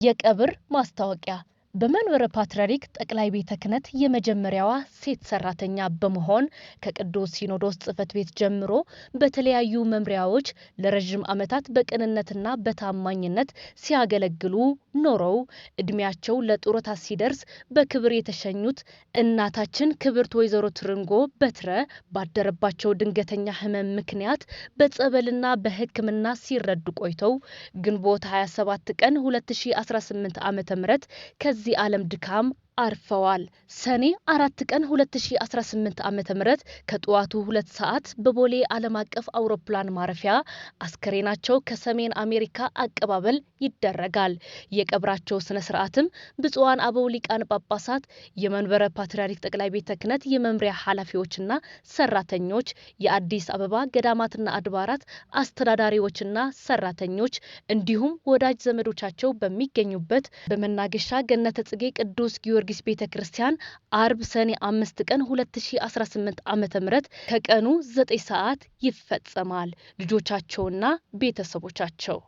የቀብር ማስታወቂያ በመንበረ ፓትርያርክ ጠቅላይ ቤተ ክህነት የመጀመሪያዋ ሴት ሰራተኛ በመሆን ከቅዱስ ሲኖዶስ ጽሕፈት ቤት ጀምሮ በተለያዩ መምሪያዎች ለረጅም ዓመታት በቅንነትና በታማኝነት ሲያገለግሉ ኖረው እድሜያቸው ለጡረታ ሲደርስ በክብር የተሸኙት እናታችን ክብርት ወይዘሮ ትርንጎ በትረ ባደረባቸው ድንገተኛ ሕመም ምክንያት በጸበልና በሕክምና ሲረዱ ቆይተው ግንቦት 27 ቀን 2018 ዓ.ም ከዚህ ዓለም ድካም አርፈዋል። ሰኔ 4 ቀን 2018 ዓ.ም ከጠዋቱ 2 ሰዓት በቦሌ ዓለም አቀፍ አውሮፕላን ማረፊያ አስከሬናቸው ከሰሜን አሜሪካ አቀባበል ይደረጋል። የቀብራቸው ስነ ስርዓትም ብፁዓን አበው ሊቃነ ጳጳሳት፣ የመንበረ ፓትርያርክ ጠቅላይ ቤተ ክህነት የመምሪያ ኃላፊዎችና ሰራተኞች፣ የአዲስ አበባ ገዳማትና አድባራት አስተዳዳሪዎችና ሰራተኞች እንዲሁም ወዳጅ ዘመዶቻቸው በሚገኙበት በመናገሻ ገነተ ጽጌ ቅዱስ ጊዮርጊስ ቤተክርስቲያን አርብ ሰኔ 5 ቀን 2018 ዓ.ም ከቀኑ 9 ሰዓት ይፈጸማል። ልጆቻቸውና ቤተሰቦቻቸው